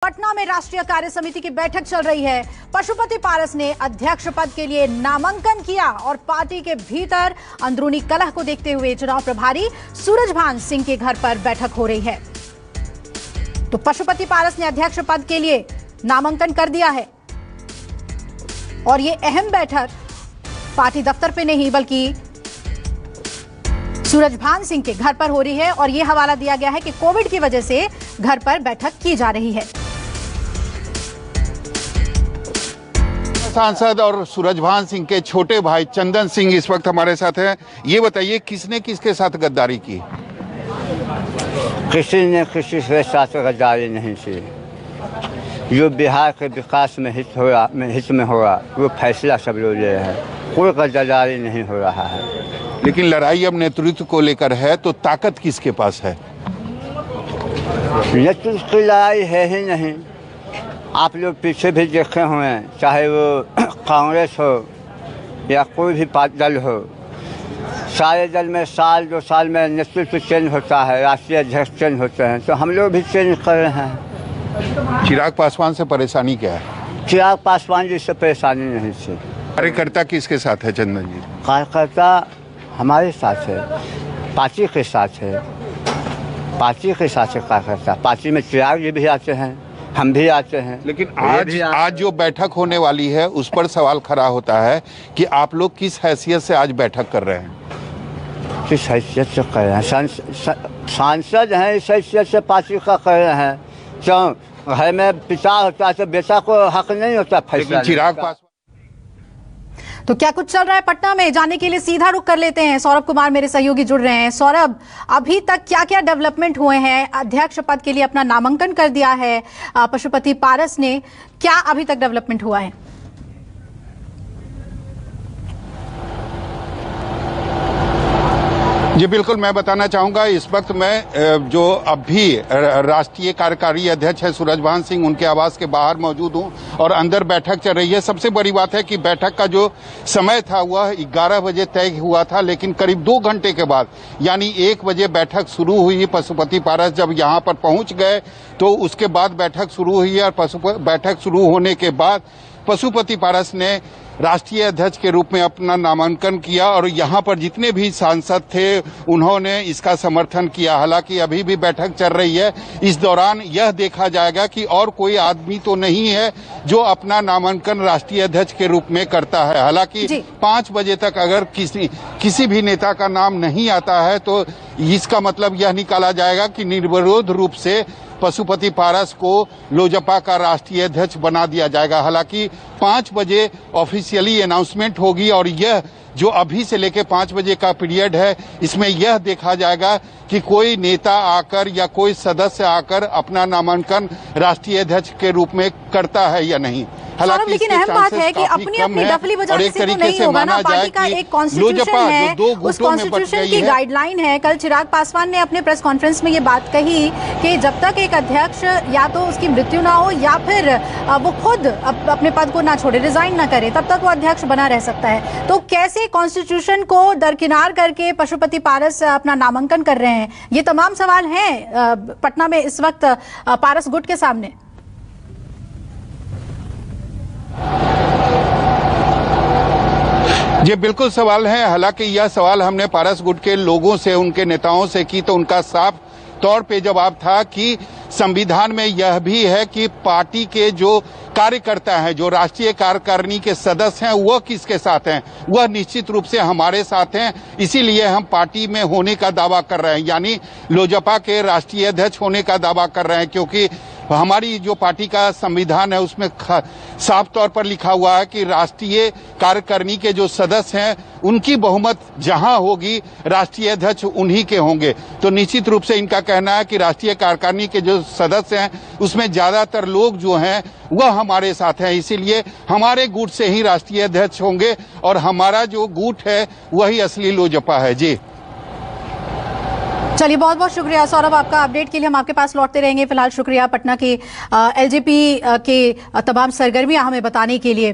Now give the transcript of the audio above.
पटना में राष्ट्रीय कार्य समिति की बैठक चल रही है। पशुपति पारस ने अध्यक्ष पद के लिए नामांकन किया और पार्टी के भीतर अंदरूनी कलह को देखते हुए चुनाव प्रभारी सूरजभान सिंह के घर पर बैठक हो रही है। तो पशुपति पारस ने अध्यक्ष पद के लिए नामांकन कर दिया है और ये अहम बैठक पार्टी दफ्तर पे नहीं बल्कि सूरजभान सिंह के घर पर हो रही है और यह हवाला दिया गया है कि कोविड की वजह से घर पर बैठक की जा रही है। सांसद और सूरजभान सिंह के छोटे भाई चंदन सिंह इस वक्त हमारे साथ हैं। ये बताइए किसने किसके साथ गद्दारी की? किसी ने किसी के साथ गद्दारी नहीं की। जो बिहार के विकास में हित में होगा वो फैसला सब लोग ले रहे हैं। कोई गद्दारी नहीं हो रहा है। लेकिन लड़ाई अब नेतृत्व को लेकर है, तो ताकत किसके पास है? नेतृत्व की लड़ाई है ही नहीं। आप लोग पीछे भी देखे हुए हैं, चाहे वो कांग्रेस हो या कोई भी दल हो, सारे दल में साल 2 साल में नेतृत्व चेंज होता है, राष्ट्रीय अध्यक्ष चेंज होते हैं, तो हम लोग भी चेंज कर रहे हैं। चिराग पासवान से परेशानी क्या है? चिराग पासवान जी से परेशानी नहीं थी। कार्यकर्ता किसके साथ है चंदन जी? कार्यकर्ता हमारे साथ है, पार्टी के साथ है। पार्टी के साथ है कार्यकर्ता। पार्टी में चिराग जी भी आते हैं, हम भी आते हैं। लेकिन आज जो बैठक होने वाली है उस पर सवाल खड़ा होता है कि आप लोग किस हैसियत से आज बैठक कर रहे हैं? किस हैसियत से कर रहे हैं? सांसद हैं, इस हैसियत से पार्टी का कर रहे हैं। क्यों? घर में पिता होता है तो बेटा को हक नहीं होता फैसला। चिराग पासवान तो क्या कुछ चल रहा है पटना में, जानने के लिए सीधा रुख कर लेते हैं। सौरभ कुमार मेरे सहयोगी जुड़ रहे हैं। सौरभ, अभी तक क्या क्या डेवलपमेंट हुए हैं? अध्यक्ष पद के लिए अपना नामांकन कर दिया है पशुपति पारस ने, क्या अभी तक डेवलपमेंट हुआ है? जी बिल्कुल, मैं बताना चाहूंगा इस वक्त मैं जो अभी राष्ट्रीय कार्यकारी अध्यक्ष है सूरजभान सिंह, उनके आवास के बाहर मौजूद हूं और अंदर बैठक चल रही है। सबसे बड़ी बात है कि बैठक का जो समय था वह 11 बजे तय हुआ था, लेकिन करीब 2 घंटे के बाद यानी 1 बजे बैठक शुरू हुई। पशुपति पारस जब यहां पर पहुंच गए तो उसके बाद बैठक शुरू हुई और बैठक शुरू होने के बाद पशुपति पारस ने राष्ट्रीय अध्यक्ष के रूप में अपना नामांकन किया और यहां पर जितने भी सांसद थे उन्होंने इसका समर्थन किया। हालांकि अभी भी बैठक चल रही है। इस दौरान यह देखा जाएगा कि और कोई आदमी तो नहीं है जो अपना नामांकन राष्ट्रीय अध्यक्ष के रूप में करता है। हालांकि 5 बजे तक अगर किसी भी नेता का नाम नहीं आता है तो इसका मतलब यह निकाला जाएगा कि निर्विरोध रूप से पशुपति पारस को लोजपा का राष्ट्रीय अध्यक्ष बना दिया जाएगा। हालांकि 5 बजे ऑफिशियली अनाउंसमेंट होगी और यह जो अभी से लेकर 5 बजे का पीरियड है इसमें यह देखा जाएगा कि कोई नेता आकर या कोई सदस्य आकर अपना नामांकन राष्ट्रीय अध्यक्ष के रूप में करता है या नहीं। हालांकि लेकिन अहम बात है कि अपनी अपनी डफली बजाने से तो नहीं होगा ना। पार्टी का एक कॉन्स्टिट्यूशन है, उस कॉन्स्टिट्यूशन की गाइडलाइन है। कल चिराग पासवान ने अपने प्रेस कॉन्फ्रेंस में ये बात कही कि जब तक एक अध्यक्ष या तो उसकी मृत्यु ना हो या फिर वो खुद अपने पद को ना छोड़े, रिजाइन ना करे, तब तक वो अध्यक्ष बना रह सकता है। तो कैसे कॉन्स्टिट्यूशन को दरकिनार करके पशुपति पारस अपना नामांकन कर रहे हैं? ये तमाम सवाल हैं पटना में इस वक्त पारस गुट के सामने। ये बिल्कुल सवाल है। हालांकि यह सवाल हमने पारस गुट के लोगों से, उनके नेताओं से की तो उनका साफ तौर पे जवाब था कि संविधान में यह भी है कि पार्टी के जो कार्यकर्ता हैं, जो राष्ट्रीय कार्यकारिणी के सदस्य हैं, वह किसके साथ हैं? वह निश्चित रूप से हमारे साथ हैं। इसीलिए हम पार्टी में होने का दावा कर रहे हैं, यानी लोजपा के राष्ट्रीय अध्यक्ष होने का दावा कर रहे हैं, क्योंकि हमारी जो पार्टी का संविधान है उसमें साफ तौर पर लिखा हुआ है कि राष्ट्रीय कार्यकारिणी के जो सदस्य हैं उनकी बहुमत जहां होगी राष्ट्रीय अध्यक्ष उन्हीं के होंगे। तो निश्चित रूप से इनका कहना है कि राष्ट्रीय कार्यकारिणी के जो सदस्य हैं उसमें ज्यादातर लोग जो हैं वह हमारे साथ हैं। इसीलिए हमारे गुट से ही राष्ट्रीय अध्यक्ष होंगे और हमारा जो गुट है वही असली लोजपा है। जी चलिए, बहुत बहुत शुक्रिया सौरभ आपका अपडेट के लिए। हम आपके पास लौटते रहेंगे। फिलहाल शुक्रिया पटना के एलजेपी के तमाम सरगर्मियां हमें बताने के लिए।